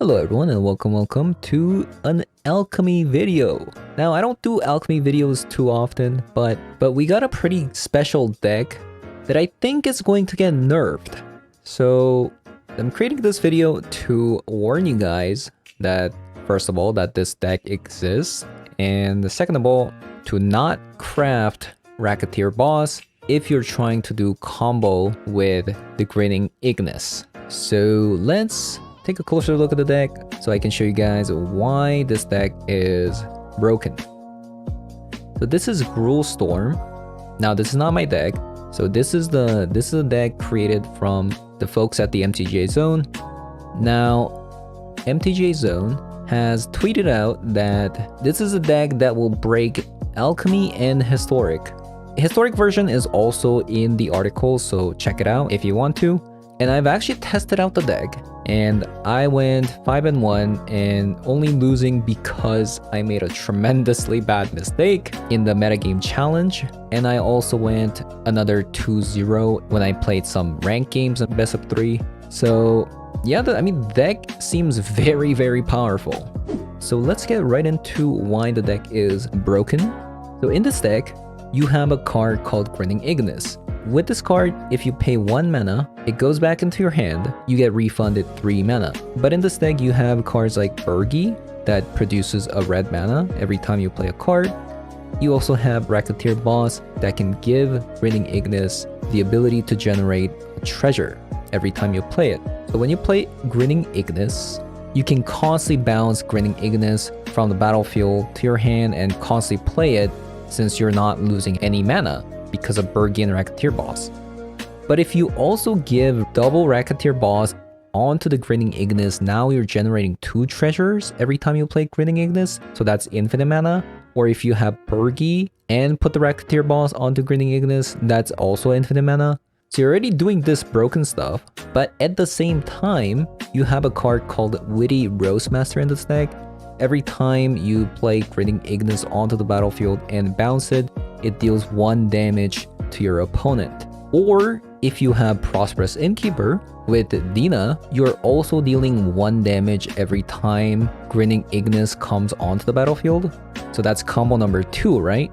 Hello everyone and welcome to an Alchemy video. Now I don't do Alchemy videos too often, but we got a pretty special deck that I think is going to get nerfed. So I'm creating this video to warn you guys that first of all that this deck exists, and second of all to not craft Racketeer Boss if you're trying to do combo with the Grinning Ignis. So let's take a closer look at the deck so I can show you guys why this deck is broken. So this is Gruul Storm. Now this is not my deck. So this is the deck created from the folks at the MTG Zone. Now MTG Zone has tweeted out that this is a deck that will break Alchemy and Historic. Historic version is also in the article, so check it out if you want to. And I've actually tested out the deck, and I went 5-1 and only losing because I made a tremendously bad mistake in the metagame challenge. And I also went another 2-0 when I played some ranked games in best of 3. So yeah, deck seems very powerful. So let's get right into why the deck is broken. So in this deck, you have a card called Grinning Ignis. With this card, if you pay 1 mana, it goes back into your hand, you get refunded 3 mana. But in this deck, you have cards like Burgi that produces a red mana every time you play a card. You also have Racketeer Boss that can give Grinning Ignis the ability to generate a treasure every time you play it. So when you play Grinning Ignis, you can constantly bounce Grinning Ignis from the battlefield to your hand and constantly play it since you're not losing any mana because of Burgi and Racketeer Boss. But if you also give double Racketeer Boss onto the Grinning Ignis, now you're generating 2 treasures every time you play Grinning Ignis, so that's infinite mana. Or if you have Burgi and put the Racketeer Boss onto Grinning Ignis, that's also infinite mana. So you're already doing this broken stuff, but at the same time, you have a card called Witty Roastmaster in this deck. Every time you play Grinning Ignis onto the battlefield and bounce it, it deals 1 damage to your opponent. Or if you have Prosperous Innkeeper with Dina, you're also dealing 1 damage every time Grinning Ignis comes onto the battlefield. So that's combo number 2, right?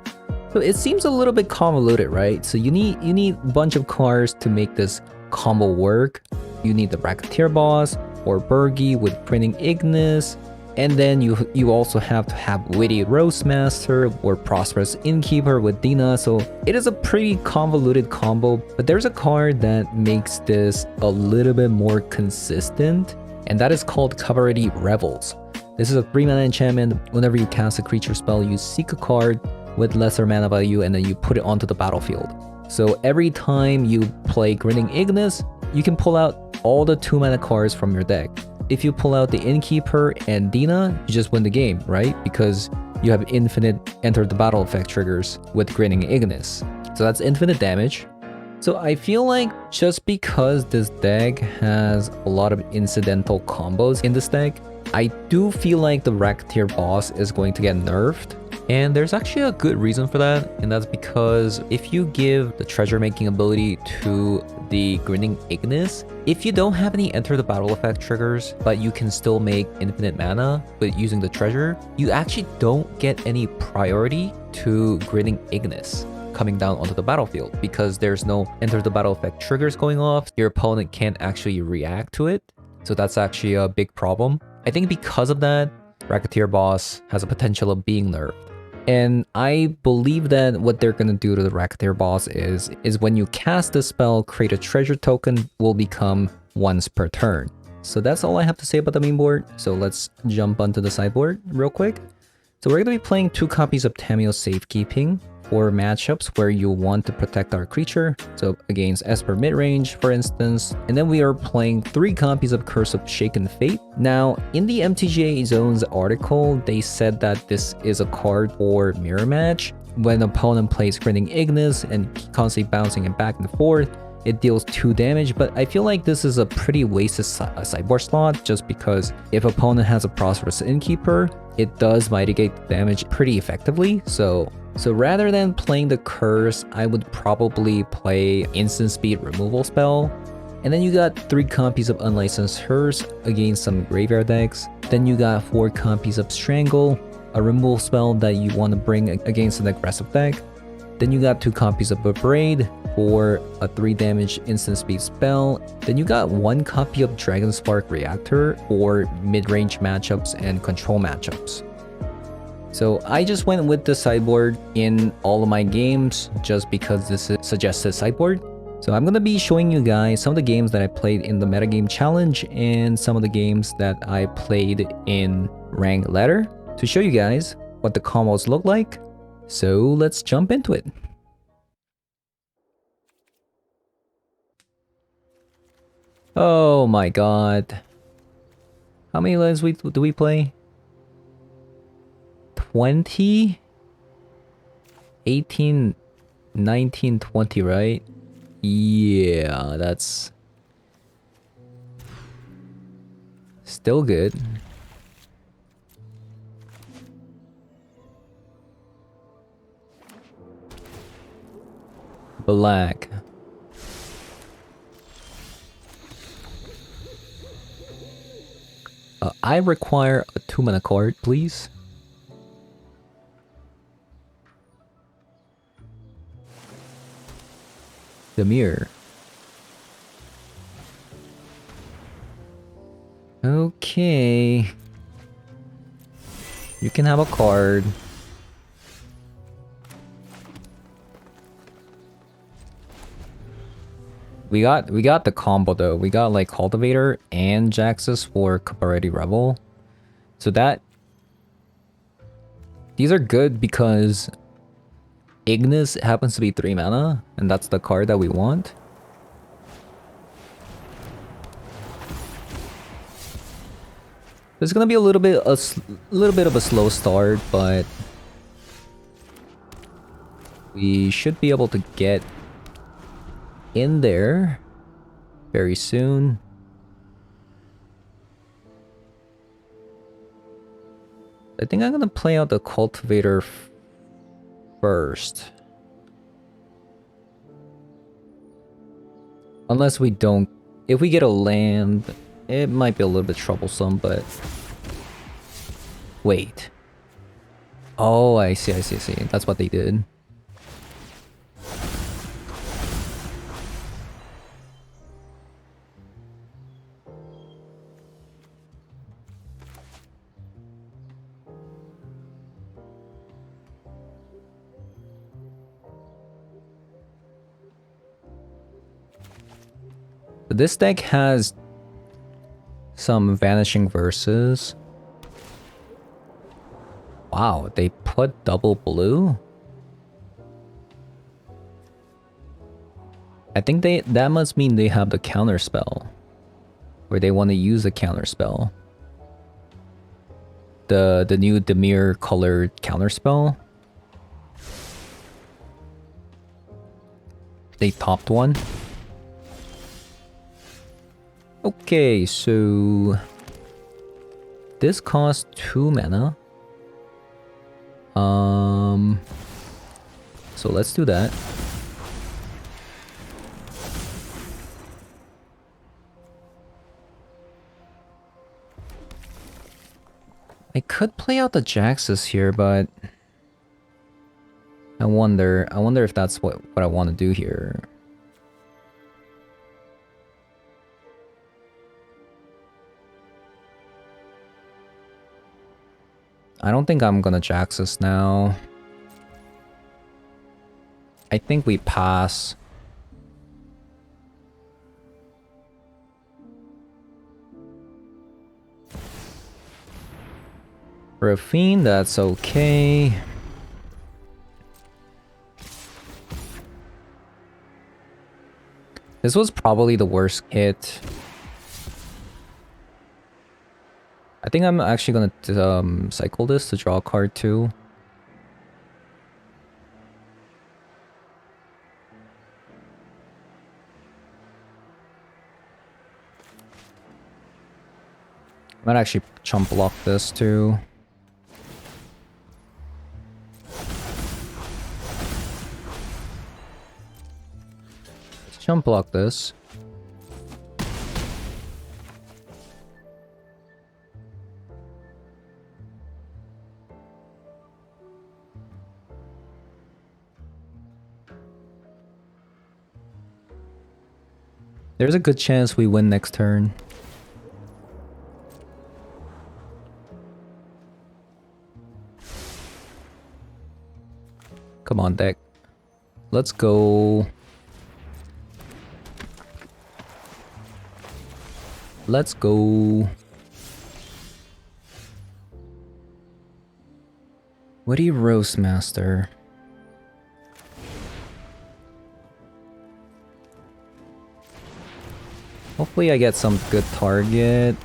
So it seems a little bit convoluted, right? So you need a bunch of cards to make this combo work. You need the Racketeer Boss or Burgi with Grinning Ignis. And then you also have to have Witty Roastmaster or Prosperous Innkeeper with Dina. So it is a pretty convoluted combo, but there's a card that makes this a little bit more consistent, and that is called Cavalry Revels. This is a 3-mana enchantment. Whenever you cast a creature spell, you seek a card with lesser mana value and then you put it onto the battlefield. So every time you play Grinning Ignis, you can pull out all the 2-mana cards from your deck. If you pull out the Innkeeper and Dina, you just win the game, right? Because you have infinite enter the battle effect triggers with Grinning Ignis. So that's infinite damage. So I feel like just because this deck has a lot of incidental combos in this deck, I do feel like the Racketeer Boss is going to get nerfed. And there's actually a good reason for that, and that's because if you give the treasure making ability to the Grinning Ignis, if you don't have any enter the battle effect triggers, but you can still make infinite mana with using the treasure, you actually don't get any priority to Grinning Ignis coming down onto the battlefield because there's no enter the battle effect triggers going off. Your opponent can't actually react to it. So that's actually a big problem. I think because of that, Racketeer Boss has a potential of being nerfed. And I believe that what they're going to do to the Racketeer Boss is when you cast the spell, create a treasure token will become once per turn. So that's all I have to say about the main board. So let's jump onto the sideboard real quick. So we're going to be playing 2 copies of Tamiyo's Safekeeping for matchups where you want to protect our creature. So against Esper midrange, for instance. And then we are playing 3 copies of Curse of Shaken Fate. Now, in the MTG Zone's article, they said that this is a card for mirror match. When an opponent plays Grinning Ignis and constantly bouncing it back and forth, it deals 2 damage, but I feel like this is a pretty wasted sideboard slot just because if opponent has a Prosperous Innkeeper, it does mitigate the damage pretty effectively. So rather than playing the curse, I would probably play instant speed removal spell And then you got 3 copies of Unlicensed Hearse against some graveyard decks. Then you got 4 copies of Strangle, a removal spell that you want to bring against an aggressive deck. Then you got 2 copies of Abrade for a 3 damage instant speed spell. Then you got 1 copy of Dragon Spark Reactor for mid-range matchups and control matchups. So I just went with the sideboard in all of my games just because this is suggested sideboard. So I'm going to be showing you guys some of the games that I played in the Metagame Challenge and some of the games that I played in Ranked Ladder to show you guys what the combos look like. So let's jump into it. Oh my god. How many lands do we play? 20? 18, 19, 20, right? Yeah, that's still good. Black. I require a 2-mana card, please. The mirror. Okay. You can have a card. We got the combo though. We got like Cultivator and Jaxus for Capenna Rebel. So that these are good because Ignis happens to be 3 mana, and that's the card that we want. It's gonna be a little bit of a slow start, but we should be able to get in there very soon. I think I'm gonna play out the Cultivator first. Unless we don't... If we get a land, it might be a little bit troublesome, but... Wait. Oh, I see. That's what they did. This deck has some Vanishing Verses. Wow, they put double blue? I think that must mean they have the counter spell. Where they want to use a counter spell. The new Dimir colored counter spell. They topped one. Okay, so this costs 2 mana. So let's do that. I could play out the Jaxus here, but I wonder if that's what I want to do here. I don't think I'm gonna Jaxus now. I think we pass. For a Fiend, that's okay. This was probably the worst hit. I think I'm actually gonna cycle this to draw a card too. I might actually chump block this too. Let's chump block this. There's a good chance we win next turn. Come on, deck. Let's go. Let's go. Woody Roastmaster. Hopefully I get some good target.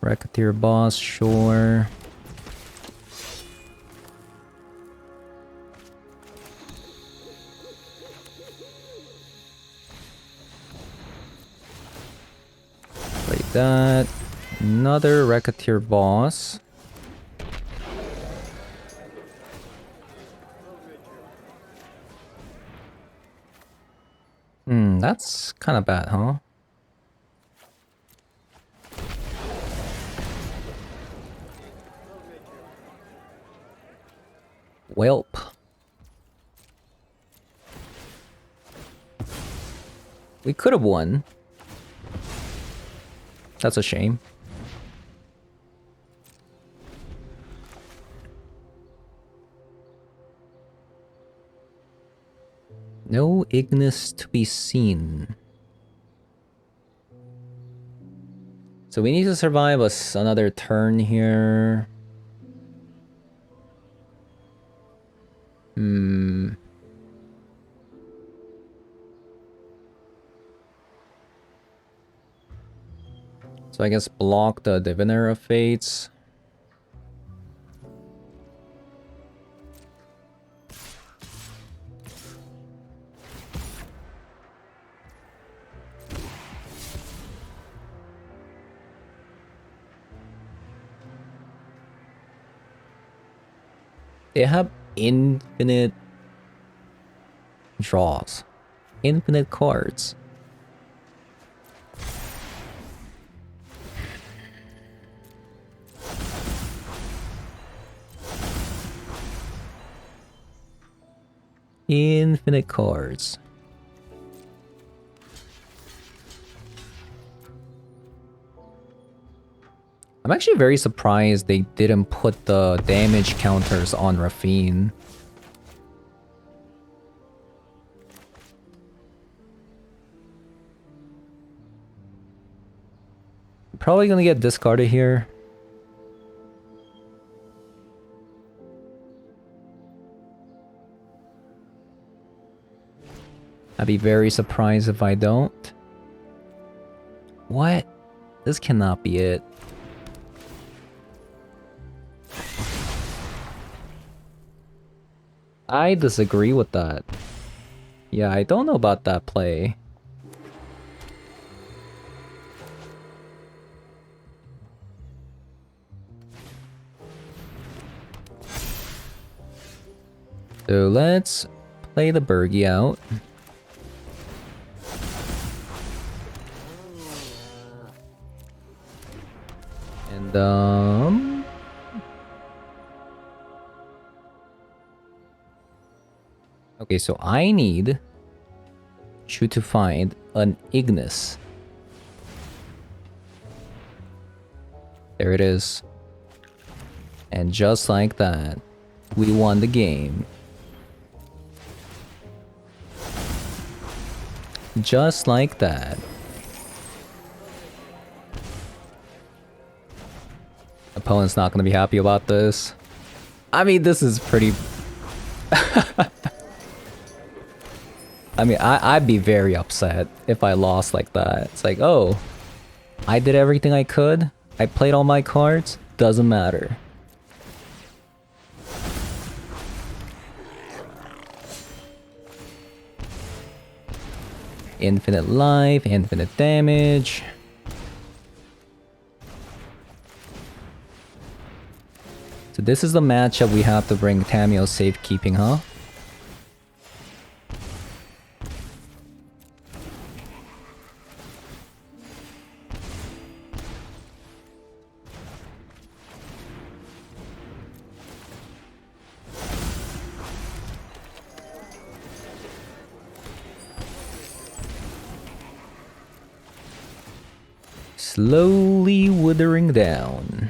Racketeer boss, sure. Play that. Another Racketeer boss. That's kind of bad, huh? Welp. We could have won. That's a shame. No Ignis to be seen. So we need to survive another turn here. So I guess block the Diviner of Fates. They have infinite draws. Infinite cards. Infinite cards. I'm actually very surprised they didn't put the damage counters on Raffine. Probably gonna get discarded here. I'd be very surprised if I don't. What? This cannot be it. I disagree with that. Yeah, I don't know about that play. So let's play the Bergie out. And okay, so I need you to find an Ignis. There it is. And just like that, we won the game. Just like that. Opponent's not gonna be happy about this. I mean, this is pretty... I mean, I'd be very upset if I lost like that. It's like, oh, I did everything I could. I played all my cards. Doesn't matter. Infinite life, infinite damage. So this is the matchup we have to bring Tamiyo safekeeping, huh? slowly withering down.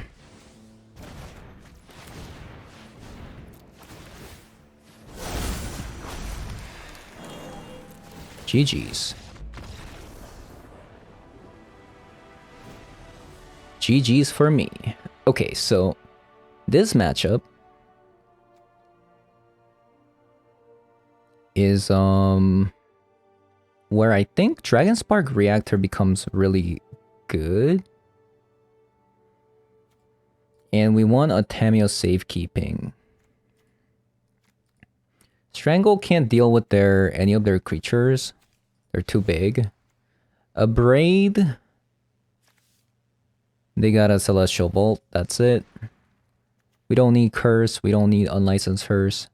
GG's. GG's for me. Okay, so this matchup is where I think Dragon Spark Reactor becomes really good. And we want a Tameo safekeeping. Strangle can't deal with any of their creatures. They're too big. A Braid. They got a Celestial Bolt. That's it. We don't need Curse. We don't need Unlicensed Curse.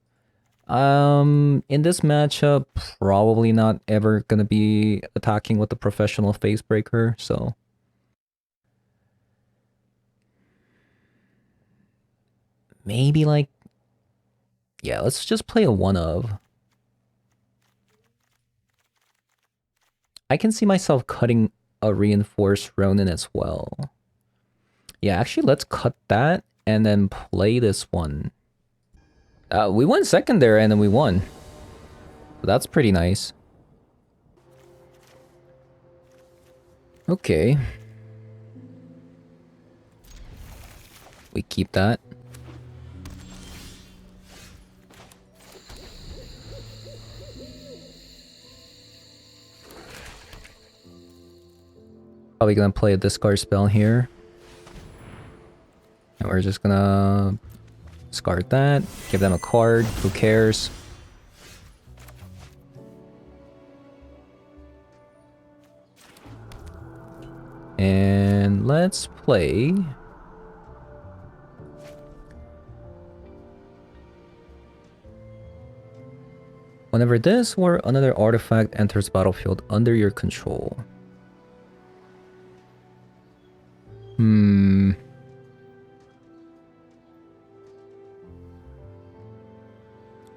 In this matchup, probably not ever gonna be attacking with the Professional Facebreaker, so. Maybe like, yeah, let's just play a one of. I can see myself cutting a Reinforced Ronin as well. Yeah, actually, let's cut that and then play this one. We went second there and then we won. So that's pretty nice. Okay. We keep that. Probably gonna play a discard spell here. And we're just gonna discard that, give them a card, who cares? And let's play. Whenever this or another artifact enters battlefield under your control.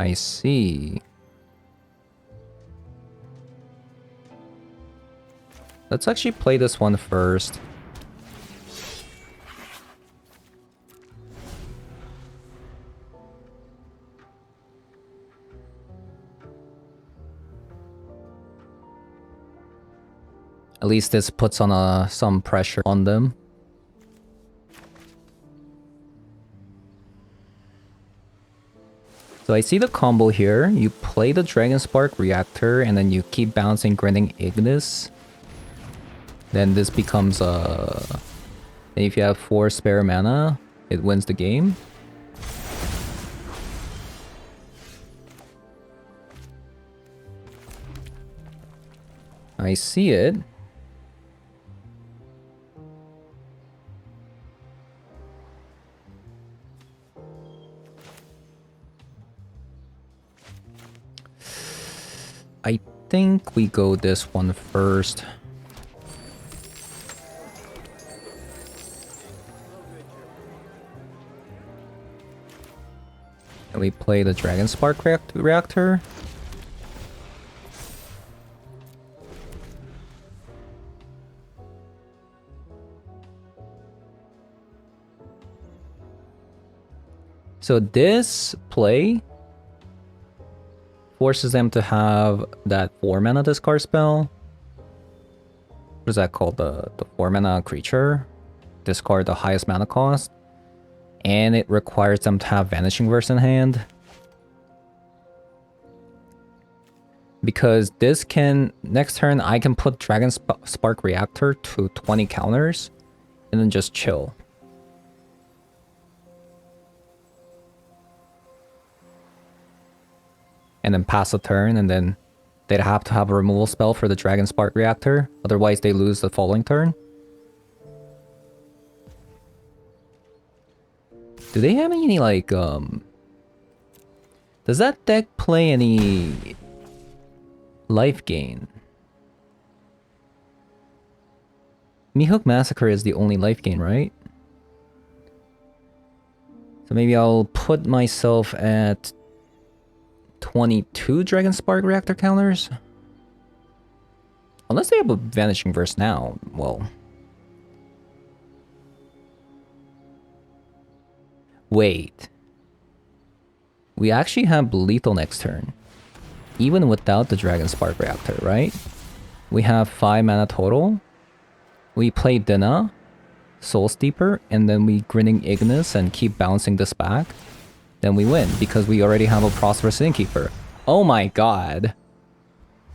I see. Let's actually play this one first. At least this puts on some pressure on them. So I see the combo here. You play the Dragon Spark Reactor and then you keep bouncing Grinding Ignis. Then this becomes and if you have 4 spare mana, it wins the game. I see it. I think we go this one first. And we play the Dragon Spark Reactor. So this play forces them to have that 4 mana discard spell. What is that called? The 4 mana creature. Discard the highest mana cost. And it requires them to have Vanishing Verse in hand. Because this can, next turn I can put Dragon Spark Reactor to 20 counters. And then just chill. And then pass a turn, and then they'd have to have a removal spell for the Dragon Spark Reactor. Otherwise, they lose the following turn. Do they have any, like, does that deck play any life gain? Mihawk Massacre is the only life gain, right? So maybe I'll put myself at 22 Dragon Spark Reactor counters? Unless they have a Vanishing Verse now, well. Wait. We actually have lethal next turn. Even without the Dragon Spark Reactor, right? We have 5 mana total. We play Dina, Soul Steeper, and then we Grinning Ignis and keep bouncing this back. Then we win, because we already have a Prosperous Innkeeper. Oh my god.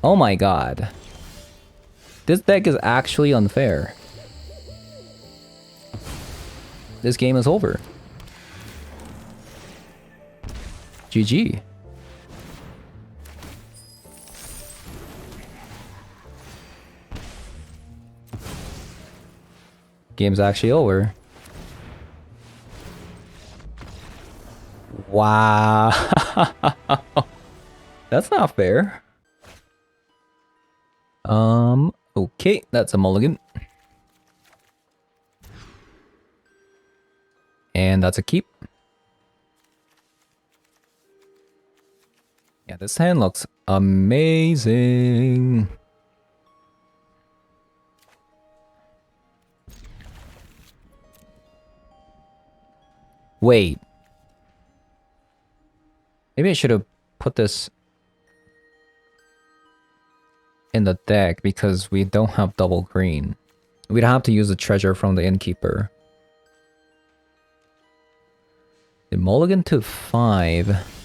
Oh my god. This deck is actually unfair. This game is over. GG. Game's actually over. Wow. That's not fair. Okay, that's a mulligan. And that's a keep. Yeah, this hand looks amazing. Wait. Maybe I should have put this in the deck because we don't have double green. We'd have to use the treasure from the innkeeper. The mulligan to 5.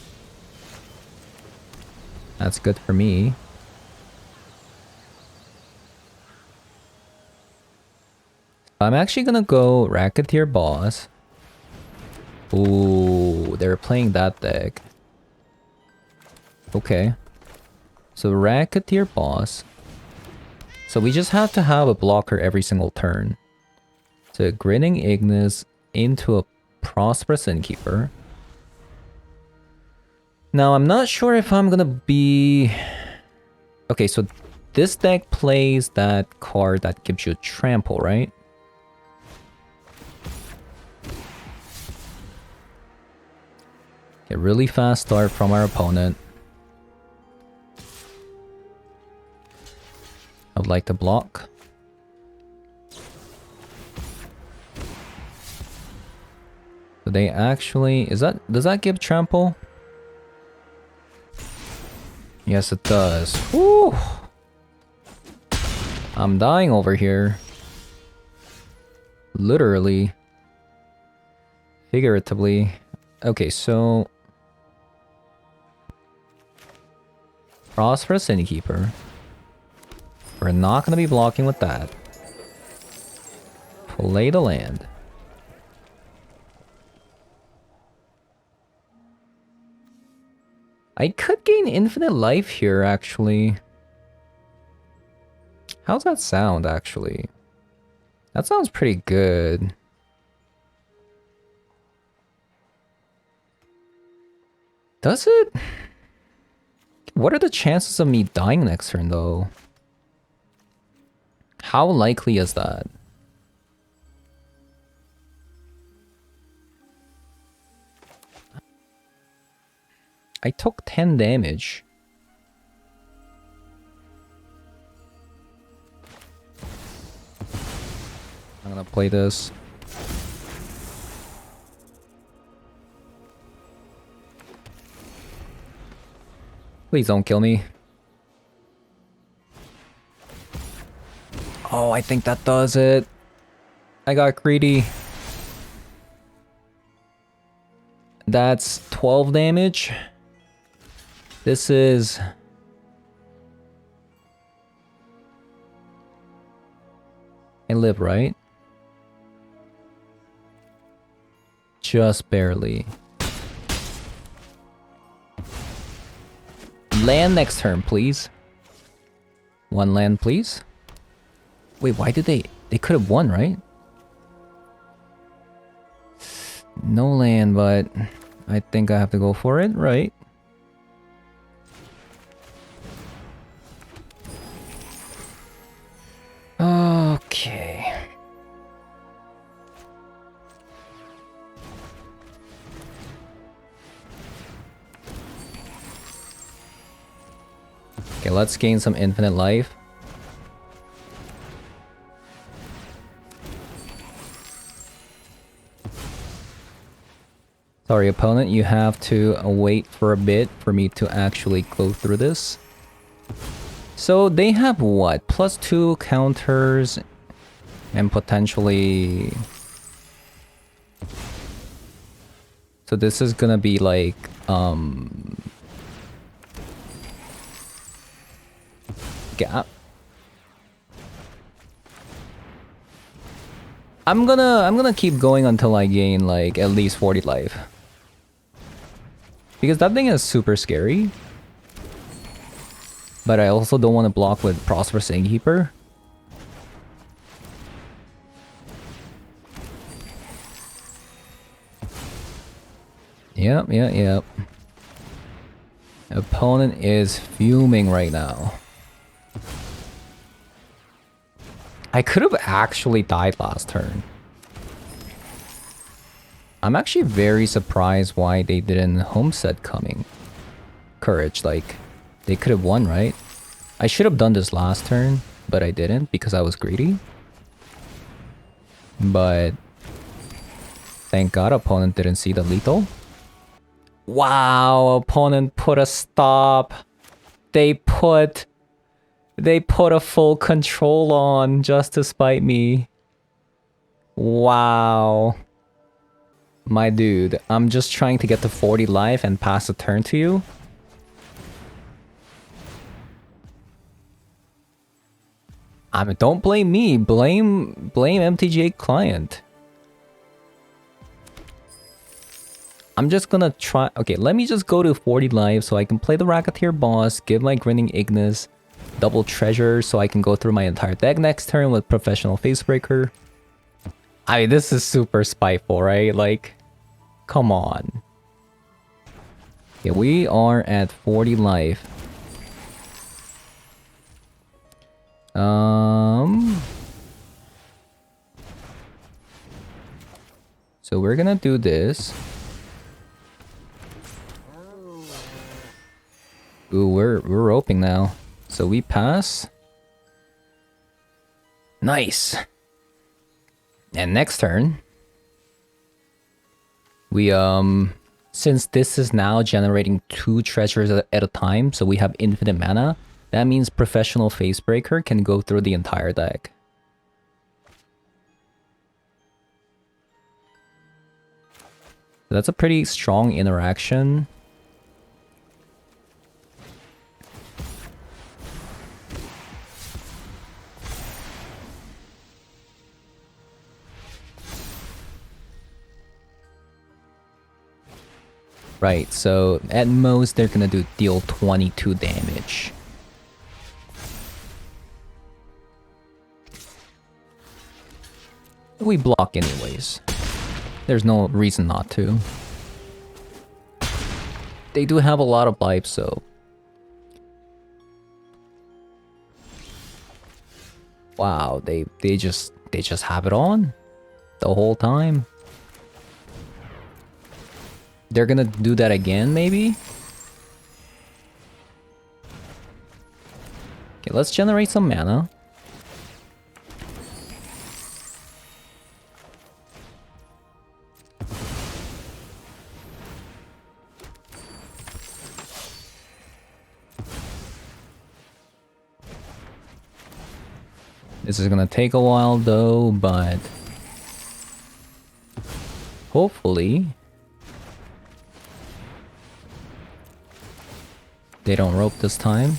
That's good for me. I'm actually gonna go Racketeer Boss. Ooh, they're playing that deck. Okay. So Racketeer Boss. So we just have to have a blocker every single turn. So Grinning Ignis into a Prosperous Innkeeper. Now I'm not sure if I'm gonna be... Okay, so this deck plays that card that gives you a trample, right? Okay, really fast start from our opponent. I would like to block. So they actually... Does that give trample? Yes, it does. Woo! I'm dying over here. Literally. Figuratively. Okay, so... Prosperous Innkeeper. We're not going to be blocking with that. Play the land. I could gain infinite life here, actually. How's that sound, actually? That sounds pretty good. Does it? What are the chances of me dying next turn, though? How likely is that? I took 10 damage. I'm gonna play this. Please don't kill me. Oh, I think that does it. I got greedy. That's 12 damage. This is... I live, right? Just barely. Land next turn, please. 1 land, please. Wait, why did they... They could have won, right? No land, but... I think I have to go for it, right? Okay. Okay, let's gain some infinite life. Sorry, opponent, you have to wait for a bit for me to actually go through this. So they have what? +2 counters and potentially... So this is gonna be like, gap. I'm gonna keep going until I gain like at least 40 life. Because that thing is super scary. But I also don't want to block with Prosperous Innkeeper. Yep. Opponent is fuming right now. I could have actually died last turn. I'm actually very surprised why they didn't homestead coming. Courage, like, they could have won, right? I should have done this last turn, but I didn't because I was greedy. But thank God opponent didn't see the lethal. Wow, opponent put a stop. They put a full control on just to spite me. Wow. My dude, I'm just trying to get to 40 life and pass the turn to you. I mean, don't blame me. Blame MTG client. I'm just gonna try... Okay, let me just go to 40 life so I can play the Racketeer boss, give my Grinning Ignis, double treasure so I can go through my entire deck next turn with Professional Facebreaker. I mean, this is super spiteful, right? Like, come on. Okay, we are at 40 life. So we're gonna do this. Ooh, we're roping now. So we pass. Nice. And next turn, we since this is now generating 2 treasures at a time, so we have infinite mana, that means Professional Facebreaker can go through the entire deck. That's a pretty strong interaction. Right, so at most they're gonna deal 22 damage. We block anyways. There's no reason not to. They do have a lot of life, so... Wow, they just have it on the whole time. They're gonna do that again, maybe? Okay, let's generate some mana. This is gonna take a while though, but... hopefully... they don't rope this time.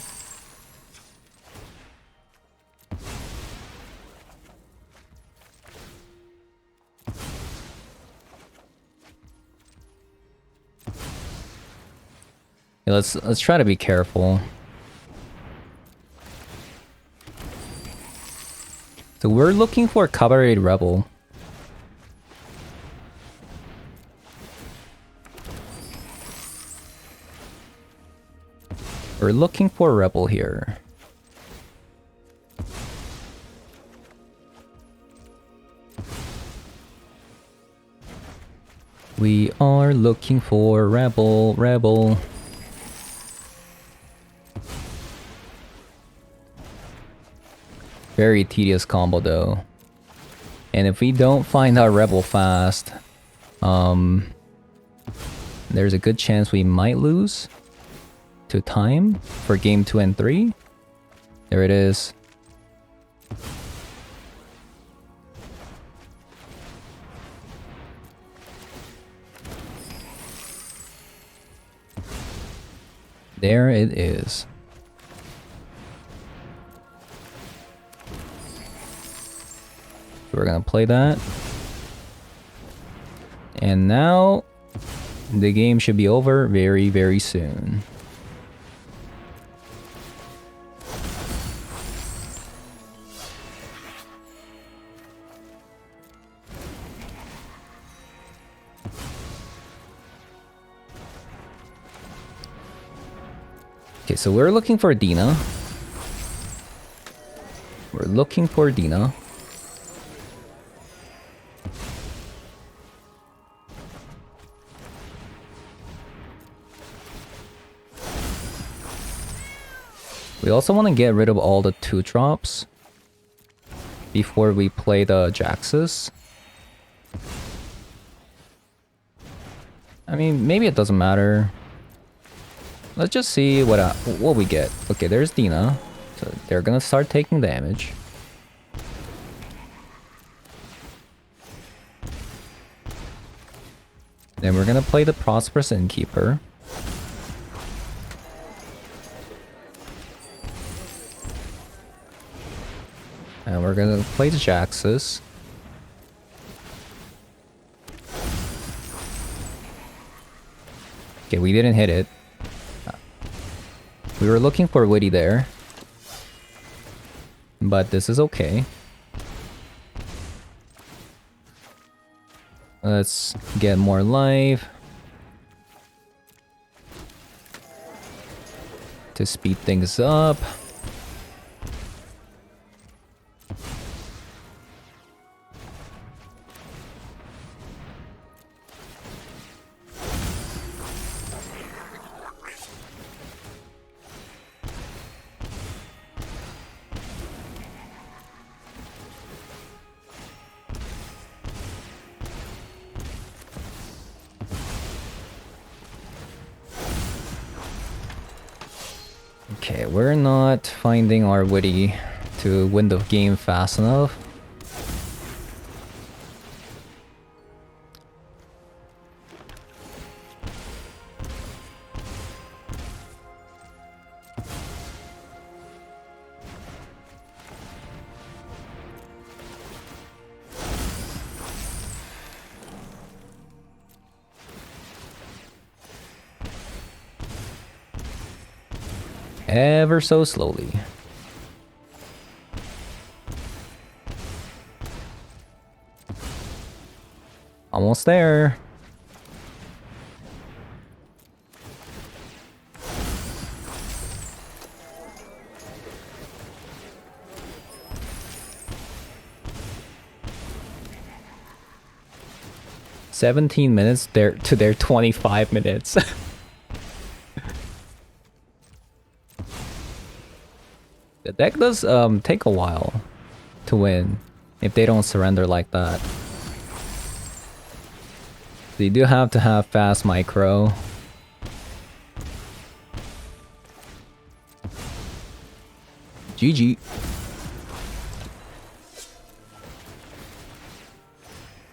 Yeah, let's try to be careful. So we're looking for a Cabaret Rebel. We're looking for a Rebel here. We are looking for Rebel. Very tedious combo though. And if we don't find our Rebel fast, there's a good chance we might lose to time for game 2 and 3. There it is. There it is. We're gonna play that. And now the game should be over very, very soon. Okay, so we're looking for Dina. We're looking for Dina. We also want to get rid of all the 2-drops before we play the Jaxus. I mean, maybe it doesn't matter. Let's just see what we get. Okay, there's Dina. So they're gonna start taking damage. Then we're gonna play the Prosperous Innkeeper. And we're gonna play the Jaxus. Okay, we didn't hit it. We were looking for Witty there. But this is okay. Let's get more life. To speed things up. Okay, we're not finding our Witty to win the game fast enough. Ever so slowly. Almost there. $17 there to their 25 minutes. The deck does take a while to win if they don't surrender like that. So you do have to have fast micro. GG.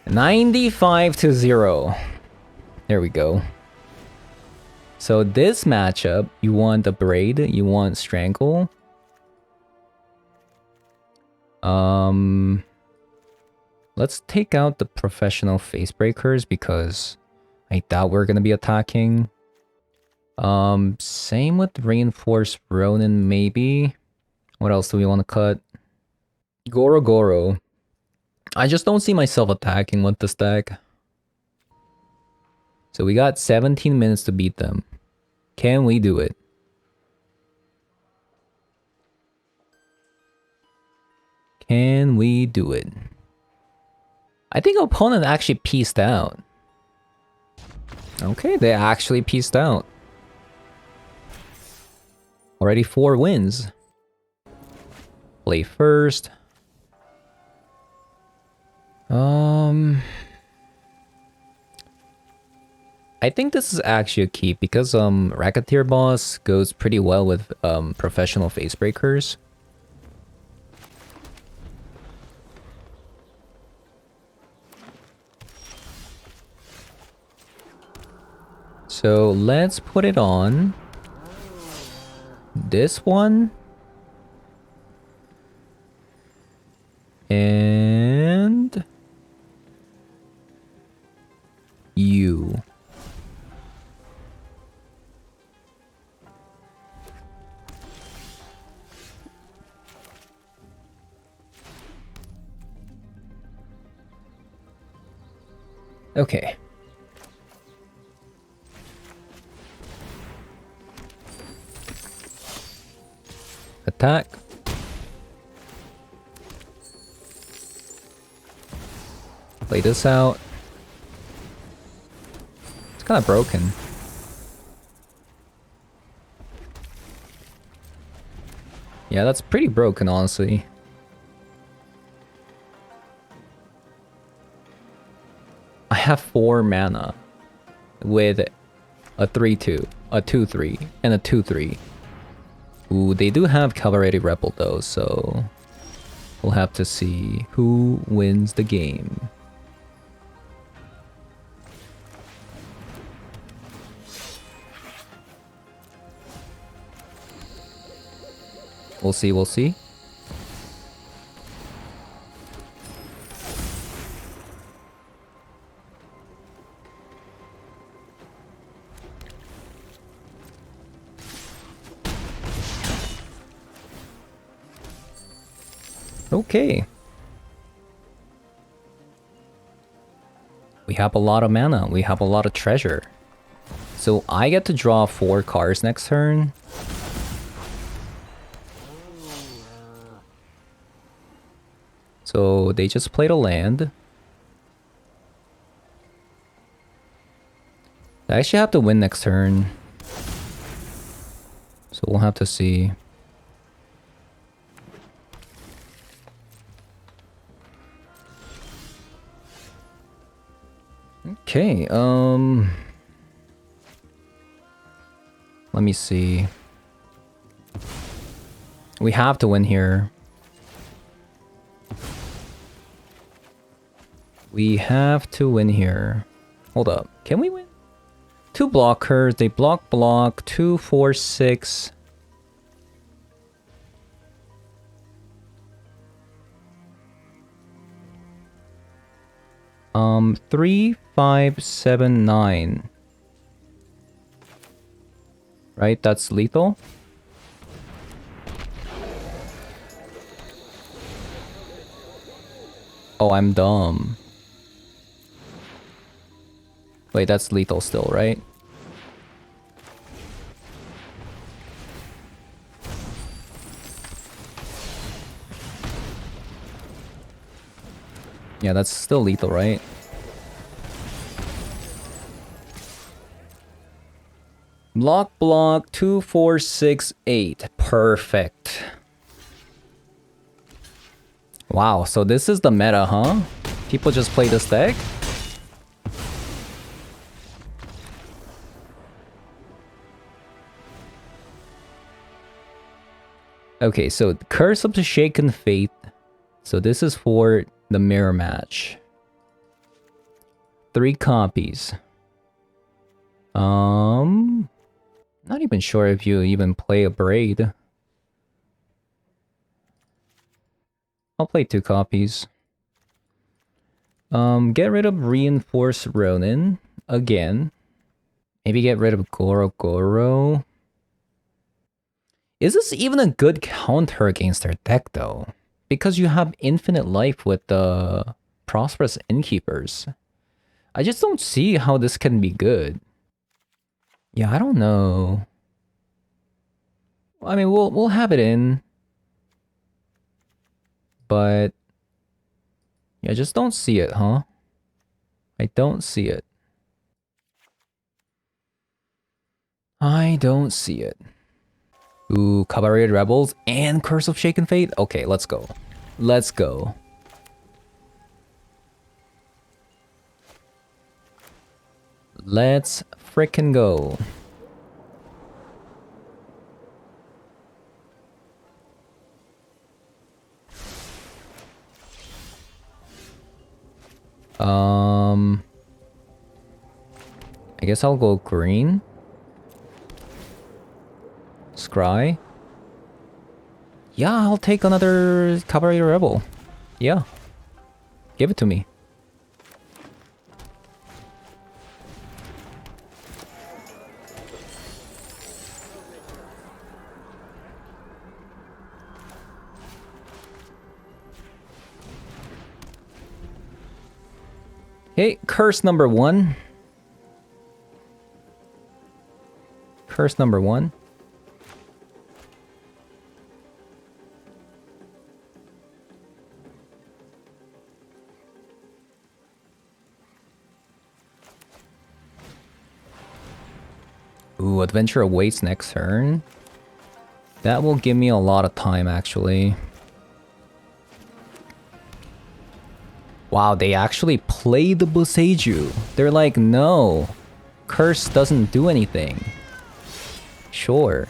95-0. There we go. So this matchup, you want the Braid, you want Strangle. Let's take out the professional face breakers because I doubt we're gonna be attacking. Same with reinforced Ronin maybe. What else do we want to cut? Goro Goro. I just don't see myself attacking with this deck. So we got 17 minutes to beat them. Can we do it? Can we do it? I think opponent actually pieced out. Okay, they actually pieced out. Already 4 wins. Play first. I think this is actually a keep because Racketeer Boss goes pretty well with professional face breakers. So let's put it on this one. And you. Okay. Attack. Play this out. It's kind of broken. Yeah, that's pretty broken, honestly. I have 4 mana with a 3-2, a 2-3, and a 2-3. Ooh, they do have Cavalry Rebel though, so we'll have to see who wins the game. We'll see, we'll see. Okay. We have a lot of mana. We have a lot of treasure. So I get to draw 4 cards next turn. So they just played a land. I actually have to win next turn. So we'll have to see. Okay, let me see. We have to win here. We have to win here. Hold up. Can we win? 2 blockers. They block. 2, 4, 6. Um, 3, 5, 7, 9. Right? That's lethal. Oh, I'm dumb. Wait, that's lethal still, right? Yeah, that's still lethal, right? Block, 2, 4, 6, 8. Perfect. Wow, so this is the meta, huh? People just play this deck? Okay, so Curse of the Shaken Faith. So this is for the mirror match. 3 copies. Not even sure if you even play a braid. I'll play 2 copies. Get rid of Reinforced Ronin again. Maybe get rid of Goro Goro. Is this even a good counter against their deck though? Because you have infinite life with the Prosperous Innkeepers. I just don't see how this can be good. Yeah, I don't know. I mean, we'll have it in. But yeah, I just don't see it, huh? I don't see it. I don't see it. Ooh, Cavalry Rebels and Curse of Shaken Fate? Okay, let's go. Let's go. Let's frickin' go. I guess I'll go green. Scry. Yeah, I'll take another Cavalry Rebel. Yeah. Give it to me. Okay, curse number 1. Curse number 1. Ooh, adventure awaits next turn. That will give me a lot of time, actually. Wow, they actually play the Boseiju. They're like, no. Curse doesn't do anything. Sure.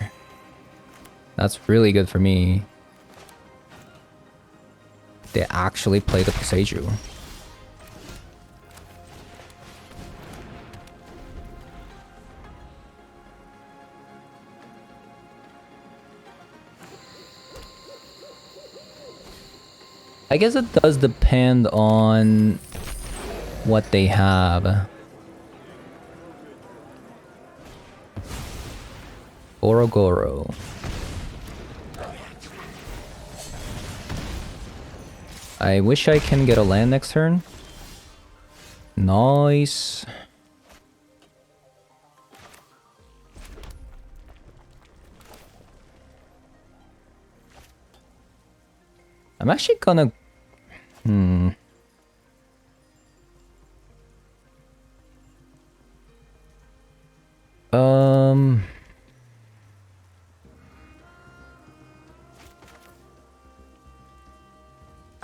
That's really good for me. They actually play the Boseiju. I guess it does depend on what they have. Gorogoro. I wish I can get a land next turn. Nice. I'm actually gonna...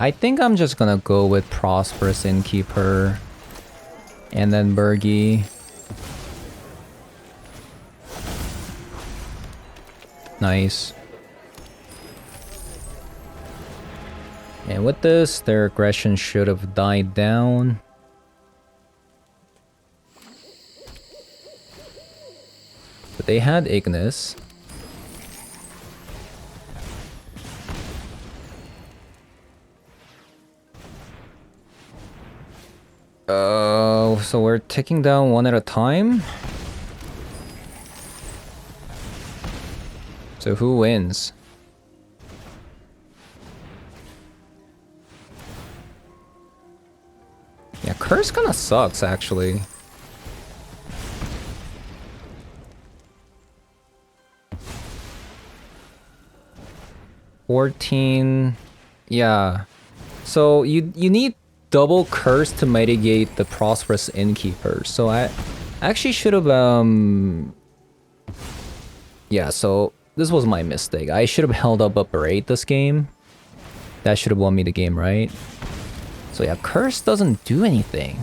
I think I'm just gonna go with Prosperous Innkeeper. And then Bergie. Nice. And with this, their aggression should have died down. But they had Ignis. So we're taking down one at a time? So who wins? Yeah, Curse kinda sucks, actually. $14... Yeah. So you need double Curse to mitigate the Prosperous Innkeeper. So I actually should have... Yeah, so this was my mistake. I should have held up a Braid this game. That should have won me the game, right? So yeah, Curse doesn't do anything.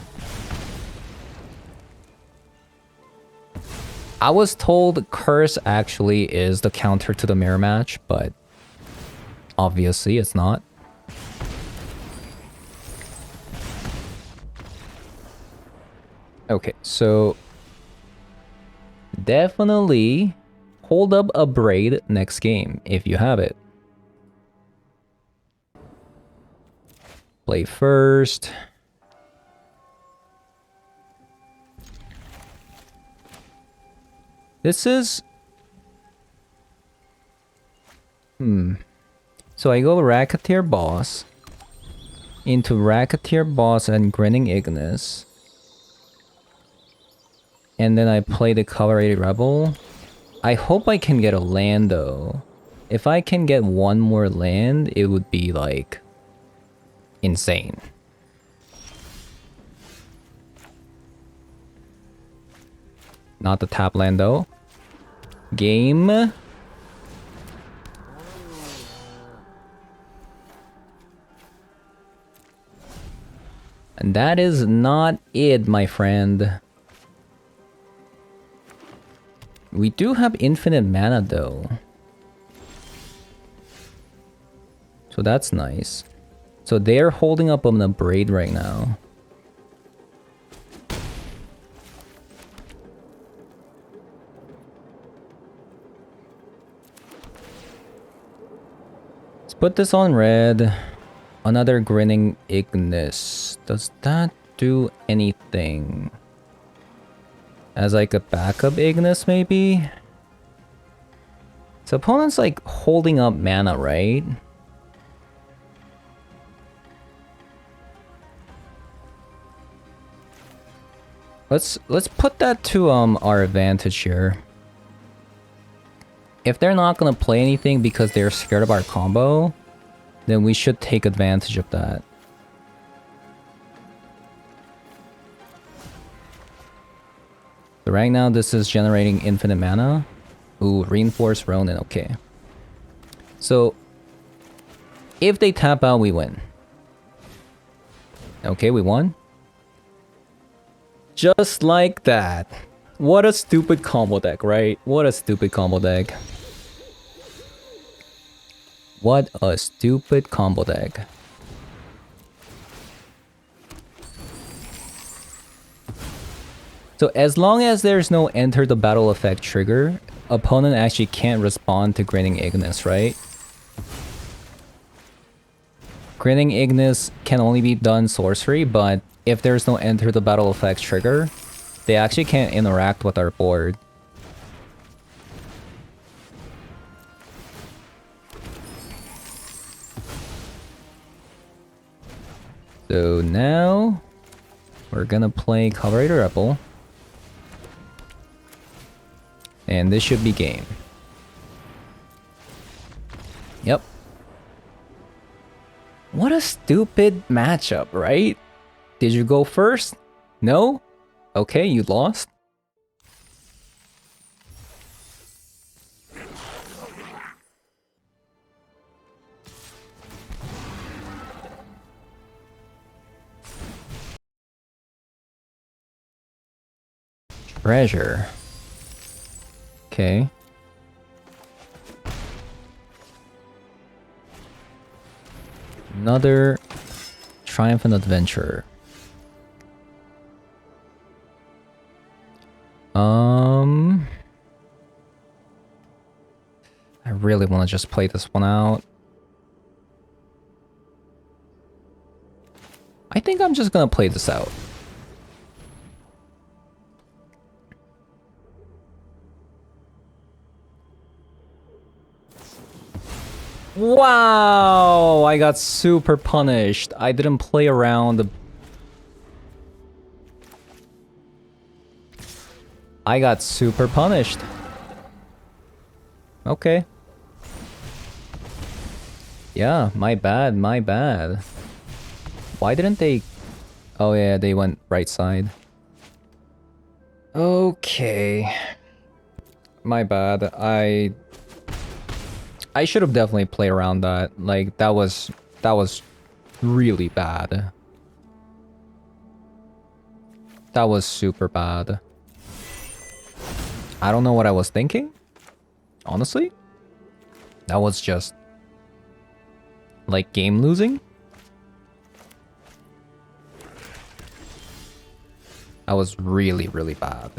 I was told Curse actually is the counter to the mirror match, but obviously it's not. Okay, so definitely hold up a Braid next game if you have it. Play first. This is... So I go Racketeer Boss into Racketeer Boss and Grinning Ignis. And then I play the Cavalry Rebel. I hope I can get a land though. If I can get one more land, it would be like... insane. Not the tap land though. Game. And that is not it, my friend. We do have infinite mana though. So that's nice. So they're holding up on the braid right now. Let's put this on red. Another Grinning Ignis. Does that do anything? As like a backup Ignis maybe? So opponent's like holding up mana, right? Let's put that to our advantage here. If they're not gonna play anything because they're scared of our combo, then we should take advantage of that. So right now this is generating infinite mana. Ooh, Reinforced Ronin, okay. So if they tap out, we win. Okay, we won. Just like that. What a stupid combo deck, right? What a stupid combo deck. What a stupid combo deck. So as long as there's no enter the battle effect trigger, opponent actually can't respond to Grinning Ignis, right? Grinning Ignis can only be done sorcery, but if there's no enter the battle effect trigger, they actually can't interact with our board. So now we're gonna play Carburetor Rebel. And this should be game. Yep. What a stupid matchup, right? Did you go first? No? Okay, you lost. Treasure. Okay. Another Triumphant Adventure. I really want to just play this one out. I think I'm just gonna play this out. Wow! I got super punished. I didn't play around. I got super punished. Okay. Yeah, my bad, my bad. Why didn't they... Oh yeah, they went right side. Okay. My bad. I should have definitely played around that. Like, that was really bad. That was super bad. I don't know what I was thinking. Honestly. That was just... like, game losing. That was really, really bad.